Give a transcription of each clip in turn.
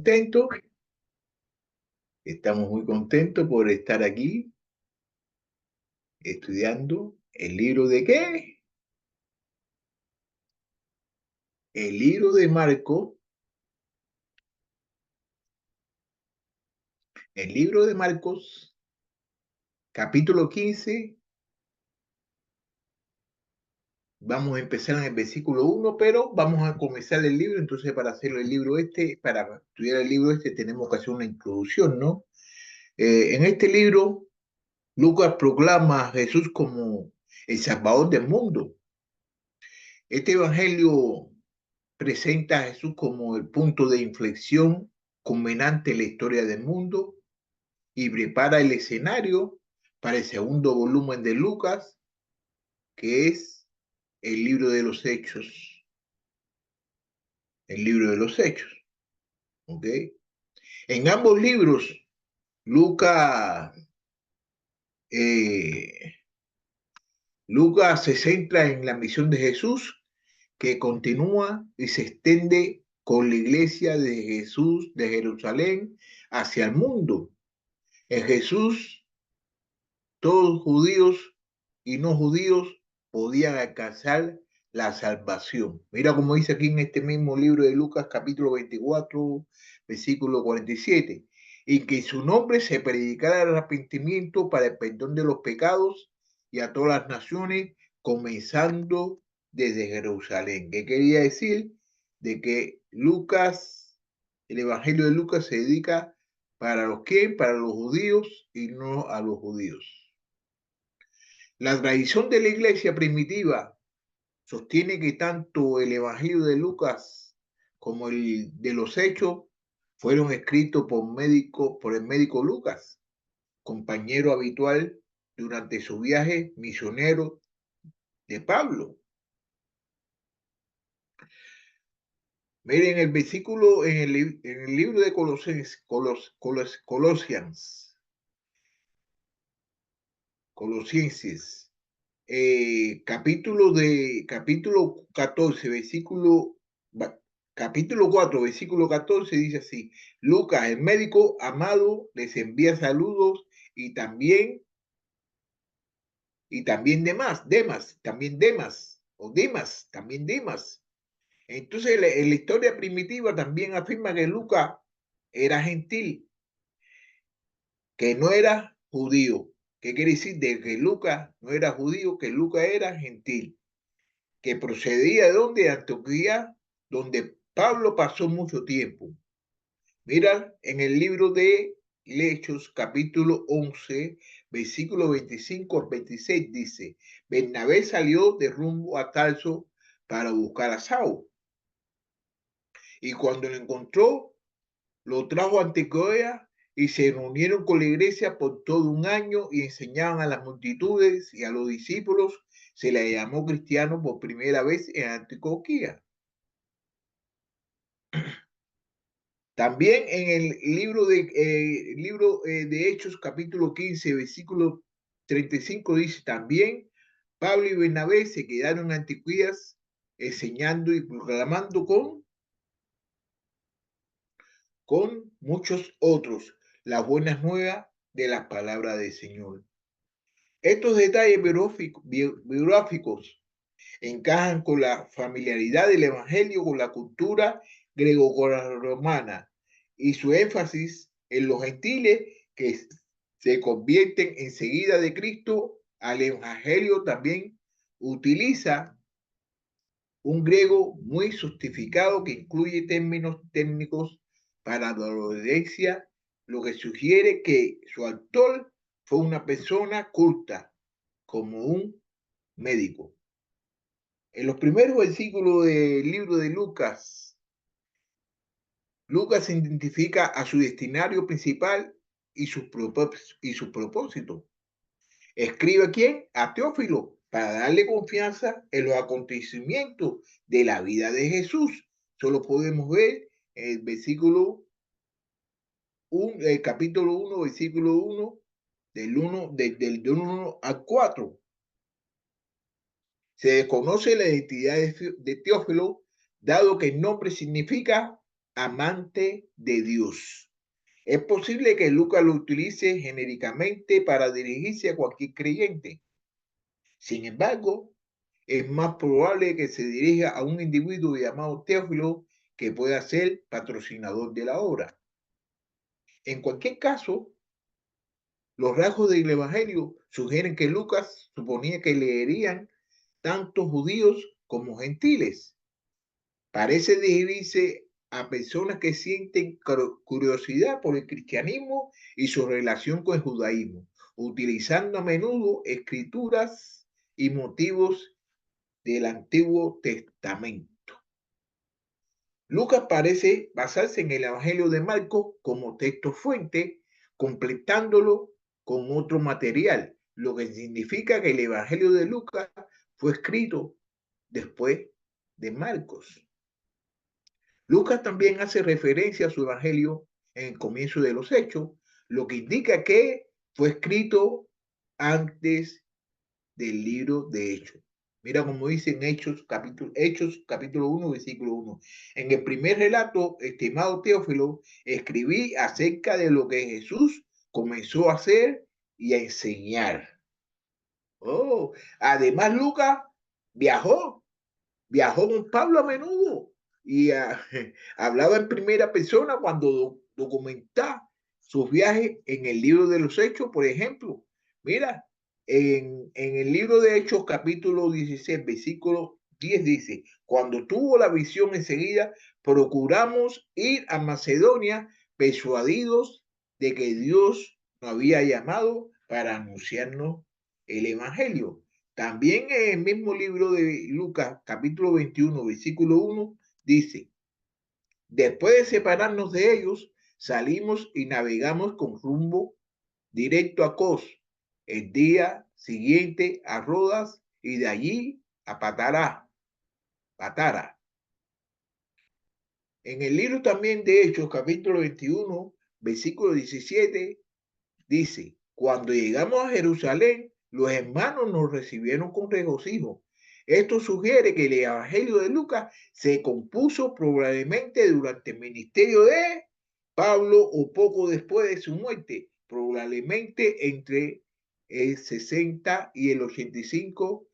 contentos, estamos muy contentos por estar aquí estudiando el libro de ¿qué? El libro de Marcos, el libro de Marcos, capítulo 15. Vamos a empezar en el versículo 1, pero vamos a comenzar el libro. Entonces, para hacer el libro para estudiar el libro tenemos que hacer una introducción, ¿no? En este libro, Lucas proclama a Jesús como el Salvador del mundo. Este evangelio presenta a Jesús como el punto de inflexión culminante en la historia del mundo y prepara el escenario para el segundo volumen de Lucas, que es el libro de los Hechos. El libro de los Hechos. ¿Ok? En ambos libros, Lucas, eh, Lucas se centra en la misión de Jesús, que continúa y se extiende con la iglesia de Jesús de Jerusalén hacia el mundo. En Jesús, todos judíos y no judíos podían alcanzar la salvación. Mira como dice aquí en este mismo libro de Lucas, capítulo 24, versículo 47, y que en su nombre se predicara el arrepentimiento para el perdón de los pecados y a todas las naciones, comenzando desde Jerusalén. ¿Qué quería decir? De que Lucas, el Evangelio de Lucas se dedica para los que, para los judíos y no a los judíos. La tradición de la iglesia primitiva sostiene que tanto el Evangelio de Lucas como el de los Hechos fueron escritos por el médico Lucas, compañero habitual durante su viaje misionero de Pablo. Miren el versículo en el libro de Colosenses, capítulo 14, capítulo 4, versículo 14 dice así: Lucas, el médico amado, les envía saludos y también Demas. Entonces, en la historia primitiva también afirma que Lucas era gentil, que no era judío. ¿Qué quiere decir? De que Lucas no era judío, que Lucas era gentil, que procedía de donde, de Antioquía, donde Pablo pasó mucho tiempo. Mira, en el libro de Hechos, capítulo 11, versículo 25 al 26, dice: Bernabé salió de rumbo a Tarso para buscar a Saulo, y cuando lo encontró, lo trajo a Antioquía y se reunieron con la iglesia por todo un año y enseñaban a las multitudes y a los discípulos. Se le llamó cristiano por primera vez en Antioquía. También en el libro de Hechos, capítulo 15, versículo 35, dice: también Pablo y Bernabé se quedaron en Antioquía enseñando y proclamando con muchos otros las buenas nuevas de las palabras del Señor. Estos detalles biográficos encajan con la familiaridad del Evangelio con la cultura greco-romana y su énfasis en los gentiles que se convierten enseguida de Cristo. Al Evangelio también utiliza un griego muy sofisticado que incluye términos técnicos para la audiencia, lo que sugiere que su autor fue una persona culta, como un médico. En los primeros versículos del libro de Lucas, Lucas identifica a su destinario principal y su propósito. ¿Escribe a quién? A Teófilo, para darle confianza en los acontecimientos de la vida de Jesús. Solo podemos ver el capítulo 1, versículo 1, del 1 al 4. Se desconoce la identidad de Teófilo, dado que el nombre significa amante de Dios. Es posible que Lucas lo utilice genéricamente para dirigirse a cualquier creyente. Sin embargo, es más probable que se dirija a un individuo llamado Teófilo que pueda ser patrocinador de la obra. En cualquier caso, los rasgos del Evangelio sugieren que Lucas suponía que leerían tanto judíos como gentiles. Parece dirigirse a personas que sienten curiosidad por el cristianismo y su relación con el judaísmo, utilizando a menudo escrituras y motivos del Antiguo Testamento. Lucas parece basarse en el Evangelio de Marcos como texto fuente, completándolo con otro material, lo que significa que el Evangelio de Lucas fue escrito después de Marcos. Lucas también hace referencia a su Evangelio en el comienzo de los Hechos, lo que indica que fue escrito antes del libro de Hechos. Mira como dice en Hechos capítulo 1, versículo 1. En el primer relato, estimado Teófilo, escribí acerca de lo que Jesús comenzó a hacer y a enseñar. Oh, además Lucas viajó, viajó con Pablo a menudo y hablaba en primera persona cuando documenta sus viajes en el libro de los Hechos, por ejemplo. Mira, en el libro de Hechos, capítulo 16, versículo 10 dice, cuando tuvo la visión enseguida, procuramos ir a Macedonia persuadidos de que Dios nos había llamado para anunciarnos el Evangelio. También en el mismo libro de Lucas, capítulo 21, versículo 1, dice, después de separarnos de ellos, salimos y navegamos con rumbo directo a Cos, el día siguiente a Rodas y de allí a Patara. En el libro también de Hechos, capítulo 21, versículo 17, dice, cuando llegamos a Jerusalén, los hermanos nos recibieron con regocijo. Esto sugiere que el Evangelio de Lucas se compuso probablemente durante el ministerio de Pablo o poco después de su muerte, probablemente entre el 60 y el 85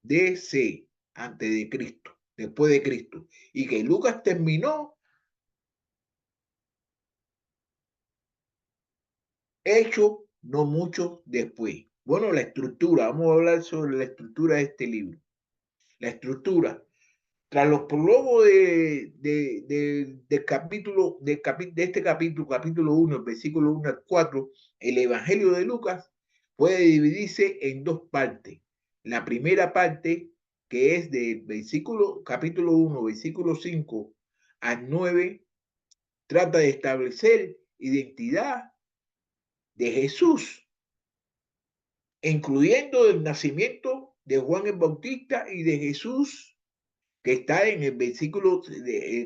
DC, antes de Cristo, después de Cristo, y que Lucas terminó hecho no mucho después. Bueno, la estructura, vamos a hablar sobre la estructura de este libro. La estructura, tras los prólogos de este capítulo, capítulo 1, versículo 1 al 4, el Evangelio de Lucas puede dividirse en dos partes. La primera parte, que es del capítulo 1, versículo 5 al 9, trata de establecer identidad de Jesús, incluyendo el nacimiento de Juan el Bautista y de Jesús, que está en el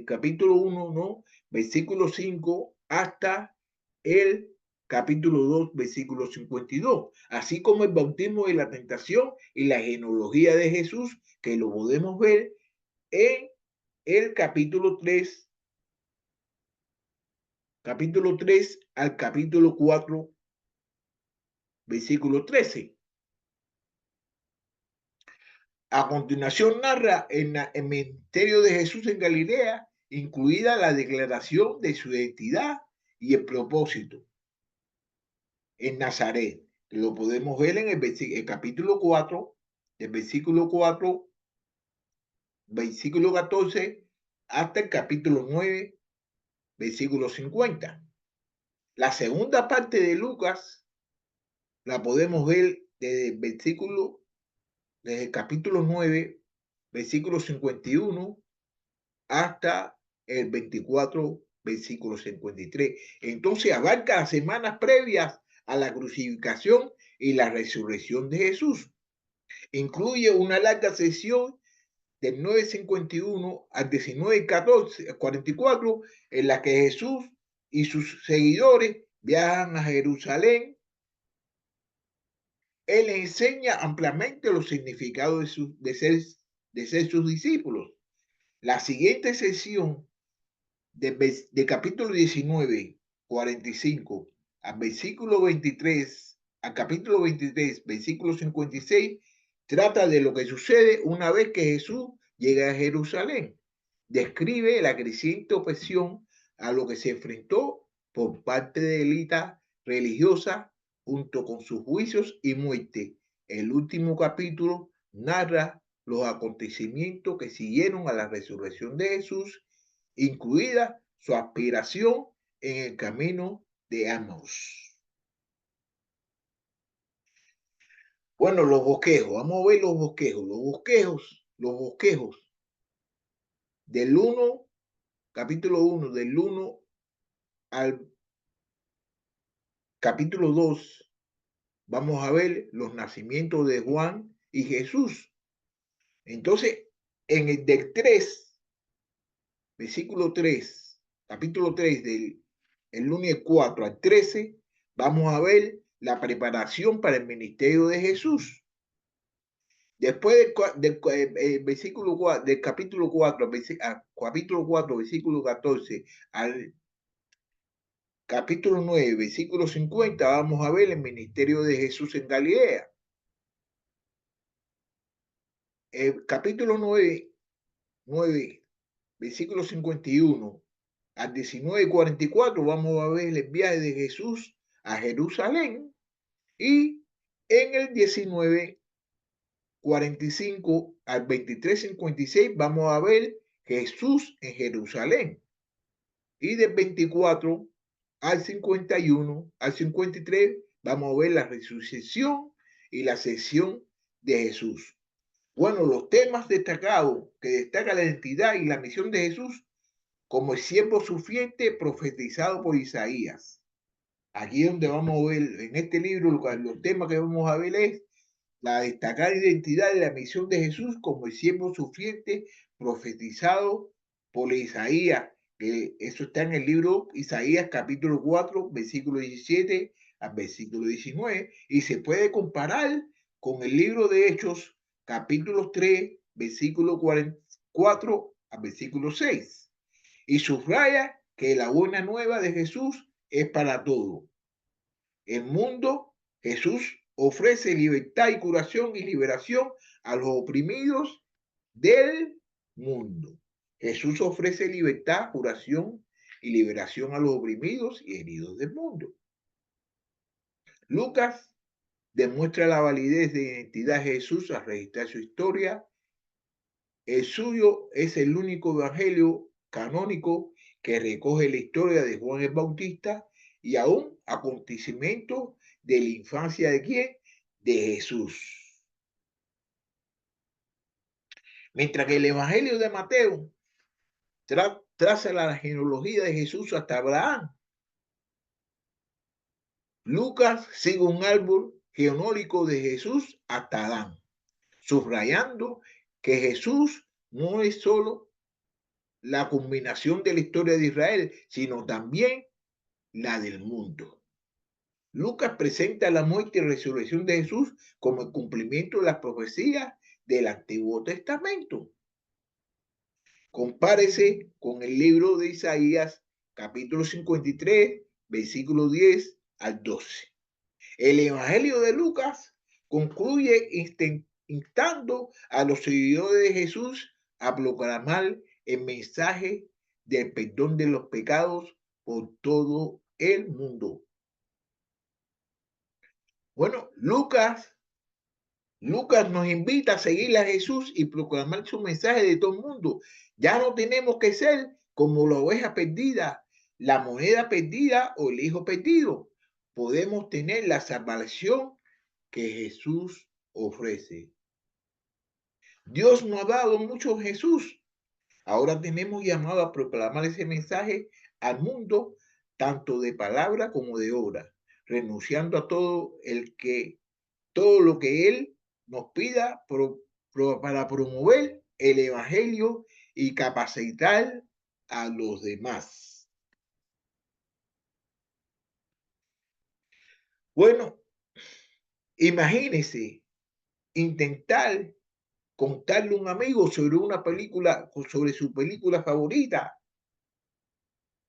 capítulo 1, ¿no? Versículo 5 hasta el capítulo 2, versículo 52, así como el bautismo de la tentación y la genealogía de Jesús, que lo podemos ver en el capítulo 3 al capítulo 4, versículo 13. A continuación narra el ministerio de Jesús en Galilea, incluida la declaración de su identidad y el propósito en Nazaret. Lo podemos ver en el capítulo 4, del versículo 4, versículo 14, hasta el capítulo 9, versículo 50. La segunda parte de Lucas la podemos ver desde el capítulo 9, versículo 51, hasta el 24, versículo 53. Entonces abarca las semanas previas a la crucificación y la resurrección de Jesús. Incluye una larga sesión del 9:51 al 19:44, en la que Jesús y sus seguidores viajan a Jerusalén. Él enseña ampliamente los significados de ser sus discípulos. La siguiente sesión de capítulo 19, 45 al versículo 23, al capítulo 23, versículo 56, trata de lo que sucede una vez que Jesús llega a Jerusalén. Describe la creciente opresión a lo que se enfrentó por parte de élites religiosas junto con sus juicios y muerte. El último capítulo narra los acontecimientos que siguieron a la resurrección de Jesús, incluida su aspiración en el camino de Emmaus. Bueno, los bosquejos, vamos a ver los bosquejos. Los bosquejos del 1, capítulo 1, del 1 al capítulo 2, vamos a ver los nacimientos de Juan y Jesús. Entonces, en el del 3, versículo 3, capítulo 3, del el lunes 4 al 13, vamos a ver la preparación para el ministerio de Jesús. Después del versículo 4, del capítulo 4, capítulo 4, versículo 14 al capítulo 9, versículo 50, vamos a ver el ministerio de Jesús en Galilea. El capítulo 9, versículo 51 al 19:44, vamos a ver el viaje de Jesús a Jerusalén. Y en el 19:45 al 23:56 vamos a ver Jesús en Jerusalén. Y del 24 al 51 al 53 vamos a ver la resucitación y la ascensión de Jesús. Bueno, los temas destacados que destaca la identidad y la misión de Jesús como el siervo sufriente profetizado por Isaías. Aquí es donde vamos a ver, en este libro, los temas que vamos a ver es la destacada identidad y la misión de Jesús como el siervo sufriente profetizado por Isaías. Eso está en el libro Isaías capítulo 4, versículo 17 al versículo 19, y se puede comparar con el libro de Hechos capítulo 3, versículo 44 al versículo 6. Y subraya que la buena nueva de Jesús es para todo el mundo. Jesús ofrece libertad y curación y liberación a los oprimidos del mundo. Jesús ofrece libertad, curación y liberación a los oprimidos y heridos del mundo. Lucas demuestra la validez de identidad de Jesús al registrar su historia. El suyo es el único evangelio canónico que recoge la historia de Juan el Bautista y aún acontecimientos de la infancia de quién, de Jesús. Mientras que el evangelio de Mateo traza la genealogía de Jesús hasta Abraham, Lucas sigue un árbol genealógico de Jesús hasta Adán, subrayando que Jesús no es solo la combinación de la historia de Israel, sino también la del mundo. Lucas presenta la muerte y resurrección de Jesús como el cumplimiento de las profecías del Antiguo Testamento. Compárese con el libro de Isaías, capítulo 53, versículo 10 al 12. El Evangelio de Lucas concluye instando a los seguidores de Jesús a proclamar el mensaje del perdón de los pecados por todo el mundo. Bueno, Lucas nos invita a seguir a Jesús y proclamar su mensaje de todo el mundo. Ya no tenemos que ser como la oveja perdida, la moneda perdida o el hijo perdido. Podemos tener la salvación que Jesús ofrece. Dios nos ha dado mucho Jesús. Ahora tenemos llamado a proclamar ese mensaje al mundo, tanto de palabra como de obra, renunciando a todo lo que Él nos pida para promover el Evangelio y capacitar a los demás. Bueno, imagínense intentar contarle a un amigo sobre una película, sobre su película favorita.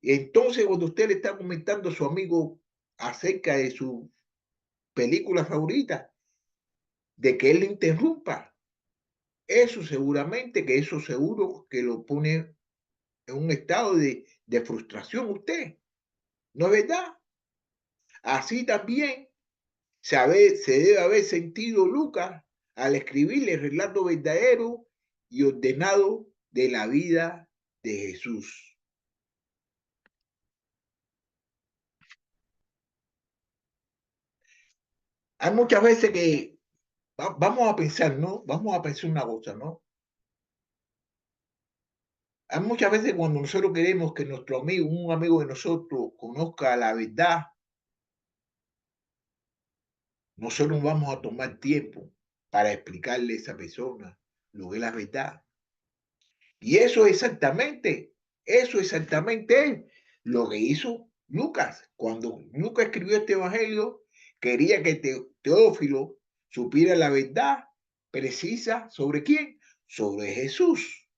Entonces, cuando usted le está comentando a su amigo acerca de su película favorita, de que él le interrumpa, eso seguro que lo pone en un estado de frustración usted, ¿no es verdad? Así también se debe haber sentido Lucas al escribir el relato verdadero y ordenado de la vida de Jesús. Hay muchas veces que vamos a pensar, ¿no? Vamos a pensar una cosa, ¿no? Hay muchas veces cuando nosotros queremos que nuestro amigo, un amigo de nosotros, conozca la verdad, nosotros vamos a tomar tiempo para explicarle a esa persona lo que es la verdad. Y eso exactamente es lo que hizo Lucas. Cuando Lucas escribió este evangelio, quería que Teófilo supiera la verdad precisa sobre quién, sobre Jesús.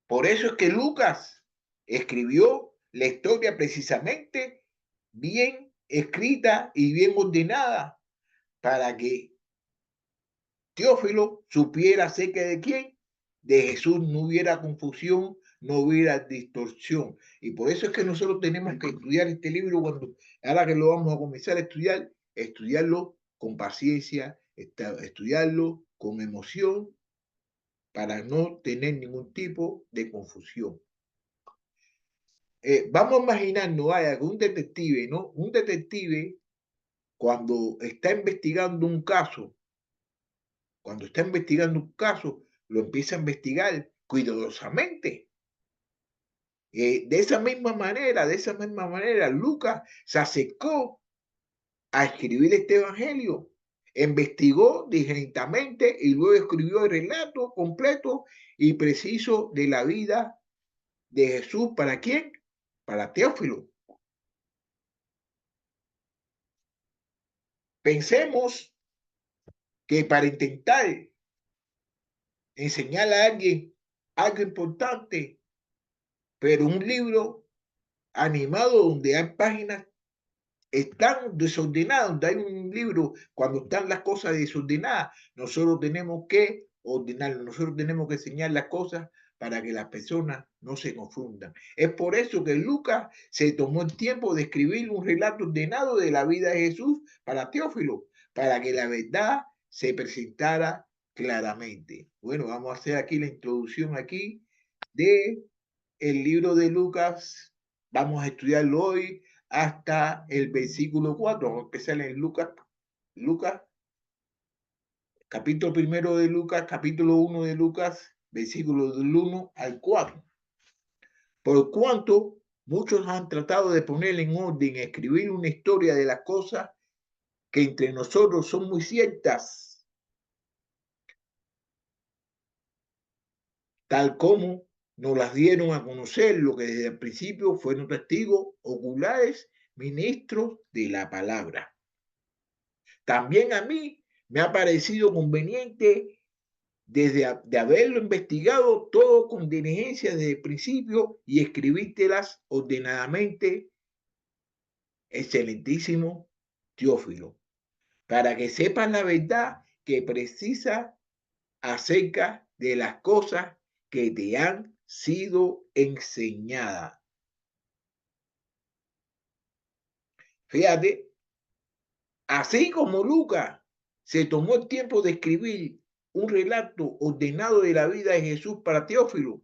Por eso es que Lucas escribió la historia precisamente bien escrita y bien ordenada para que Teófilo supiera acerca de quién, de Jesús, no hubiera confusión, no hubiera distorsión. Y por eso es que nosotros tenemos que estudiar este libro ahora que lo vamos a comenzar a estudiar, estudiarlo con paciencia, estudiarlo con emoción para no tener ningún tipo de confusión. Vamos a imaginarnos, vaya, que un detective, ¿no? Un detective, cuando está investigando un caso, lo empieza a investigar cuidadosamente. De esa misma manera, Lucas se acercó a escribir este evangelio, investigó diligentemente y luego escribió el relato completo y preciso de la vida de Jesús. ¿Para quién? Para Teófilo. Pensemos que para intentar enseñar a alguien algo importante, pero un libro animado donde hay páginas están desordenadas, donde hay un libro, cuando están las cosas desordenadas, nosotros tenemos que ordenarlo, nosotros tenemos que enseñar las cosas para que las personas no se confundan. Es por eso que Lucas se tomó el tiempo de escribir un relato ordenado de la vida de Jesús para Teófilo, para que la verdad se presentara claramente. Bueno, vamos a hacer aquí la introducción aquí de el libro de Lucas. Vamos a estudiarlo hoy hasta el versículo 4. Vamos a empezar en Lucas, capítulo primero de Lucas, capítulo 1 de Lucas, versículo del 1 al 4. Por cuanto muchos han tratado de poner en orden, escribir una historia de las cosas que entre nosotros son muy ciertas, tal como nos las dieron a conocer lo que desde el principio fueron testigos oculares, ministros de la palabra. También a mí me ha parecido conveniente de haberlo investigado todo con diligencia desde el principio y escribírtelas ordenadamente, excelentísimo Teófilo, para que sepas la verdad que precisa acerca de las cosas que te han sido enseñadas. Fíjate, así como Lucas se tomó el tiempo de escribir un relato ordenado de la vida de Jesús para Teófilo,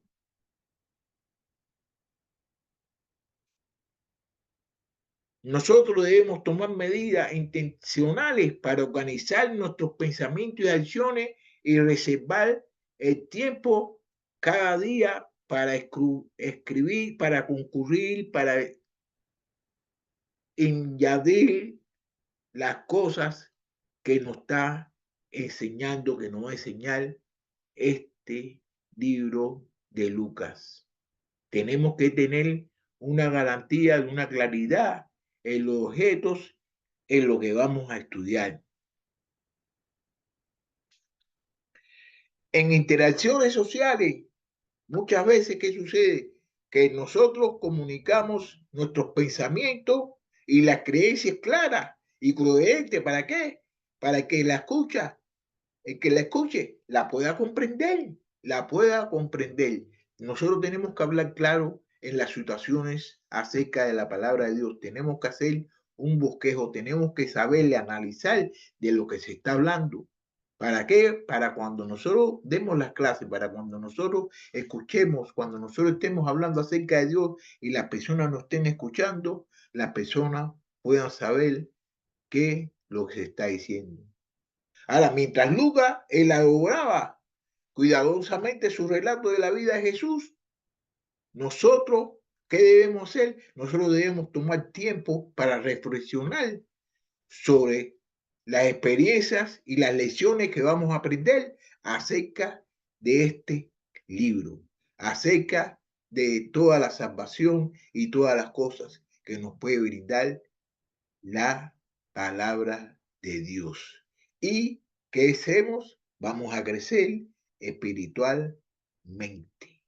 nosotros debemos tomar medidas intencionales para organizar nuestros pensamientos y acciones y reservar el tiempo cada día para escribir, para concurrir, para añadir las cosas que nos está enseñando, que nos va a enseñar este libro de Lucas. Tenemos que tener una garantía de una claridad en los objetos en lo que vamos a estudiar. En interacciones sociales, muchas veces, ¿qué sucede? Que nosotros comunicamos nuestros pensamientos y las creencias claras y coherentes. ¿Para qué? Para que la escucha, el que la escuche, la pueda comprender, la pueda comprender. Nosotros tenemos que hablar claro en las situaciones acerca de la palabra de Dios. Tenemos que hacer un bosquejo, tenemos que saberle analizar de lo que se está hablando. ¿Para qué? Para cuando nosotros demos las clases, para cuando nosotros escuchemos, cuando nosotros estemos hablando acerca de Dios y las personas nos estén escuchando, las personas puedan saber qué es lo que se está diciendo. Ahora, mientras Lucas elaboraba cuidadosamente su relato de la vida de Jesús, nosotros, ¿qué debemos hacer? Nosotros debemos tomar tiempo para reflexionar sobre las experiencias y las lecciones que vamos a aprender acerca de este libro, acerca de toda la salvación y todas las cosas que nos puede brindar la palabra de Dios. ¿Y qué hacemos? Vamos a crecer espiritualmente.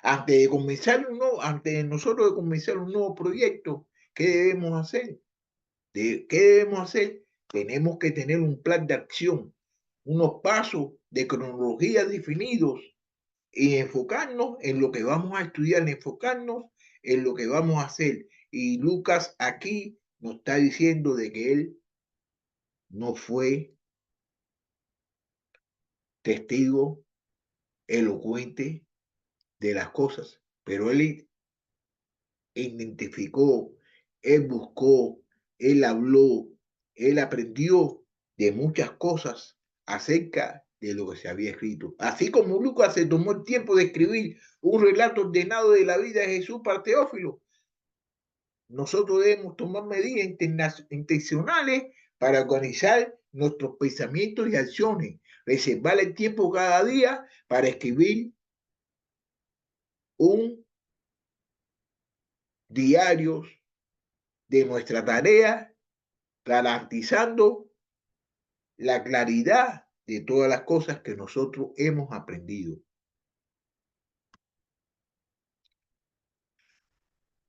Antes de nosotros de comenzar un nuevo proyecto, ¿qué debemos hacer? ¿Qué debemos hacer? Tenemos que tener un plan de acción, unos pasos de cronología definidos y enfocarnos en lo que vamos a estudiar, enfocarnos en lo que vamos a hacer. Y Lucas aquí nos está diciendo de que él no fue testigo elocuente de las cosas, pero él identificó, él buscó, él habló, él aprendió de muchas cosas acerca de lo que se había escrito. Así como Lucas se tomó el tiempo de escribir un relato ordenado de la vida de Jesús para Teófilo, nosotros debemos tomar medidas intencionales para organizar nuestros pensamientos y acciones, reservar el tiempo cada día para escribir un diario de nuestra tarea, garantizando la claridad de todas las cosas que nosotros hemos aprendido.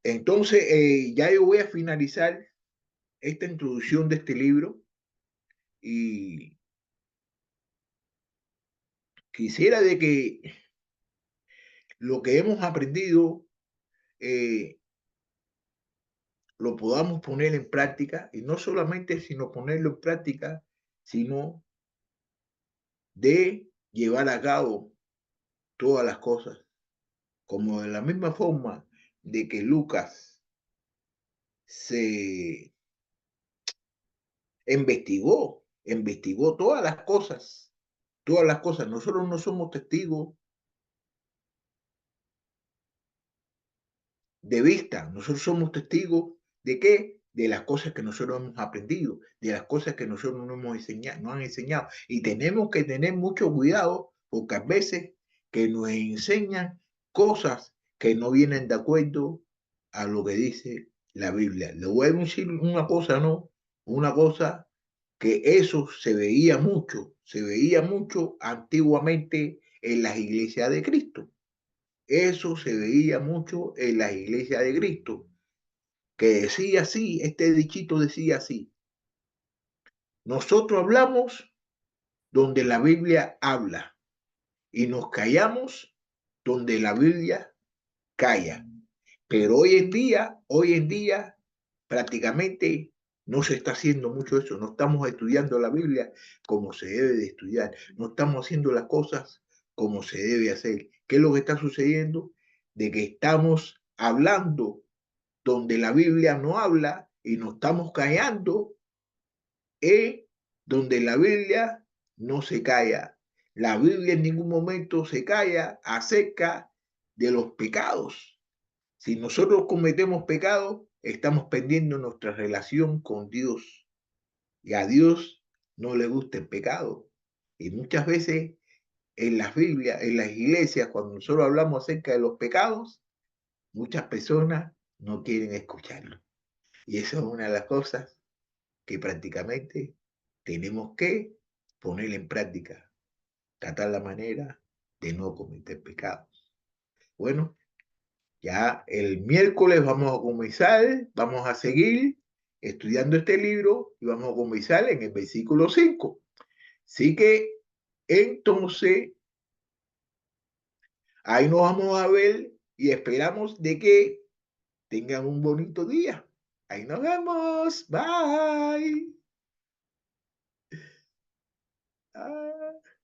Entonces, ya yo voy a finalizar esta introducción de este libro y quisiera de que lo que hemos aprendido eh, lo podamos poner en práctica y no solamente sino ponerlo en práctica, sino de llevar a cabo todas las cosas, como de la misma forma de que Lucas se investigó todas las cosas. Nosotros no somos testigos de vista, nosotros somos testigos de qué, de las cosas que nosotros hemos aprendido, de las cosas que nosotros nos han enseñado. Y tenemos que tener mucho cuidado porque a veces que nos enseñan cosas que no vienen de acuerdo a lo que dice la Biblia. Le voy a decir una cosa, ¿no? Una cosa que eso se veía mucho antiguamente en las iglesias de Cristo. Eso se veía mucho en las iglesias de Cristo, que decía así, este dichito decía así: nosotros hablamos donde la Biblia habla y nos callamos donde la Biblia calla. Pero hoy en día, prácticamente no se está haciendo mucho eso. No estamos estudiando la Biblia como se debe de estudiar. No estamos haciendo las cosas como se debe hacer. ¿Qué es lo que está sucediendo? De que estamos hablando donde la Biblia no habla y nos estamos callando donde la Biblia no se calla. La Biblia en ningún momento se calla acerca de los pecados. Si nosotros cometemos pecado, estamos perdiendo nuestra relación con Dios. Y a Dios no le gusta el pecado. Y muchas veces en las Biblias, en las iglesias, cuando nosotros hablamos acerca de los pecados, muchas personas no quieren escucharlo. Y eso es una de las cosas que prácticamente tenemos que poner en práctica. tratar la manera de no cometer pecado. Bueno, ya el miércoles vamos a seguir estudiando este libro y vamos a comenzar en el versículo 5. Así que entonces ahí nos vamos a ver y esperamos de que tengan un bonito día. Ahí nos vemos. Bye. Ah.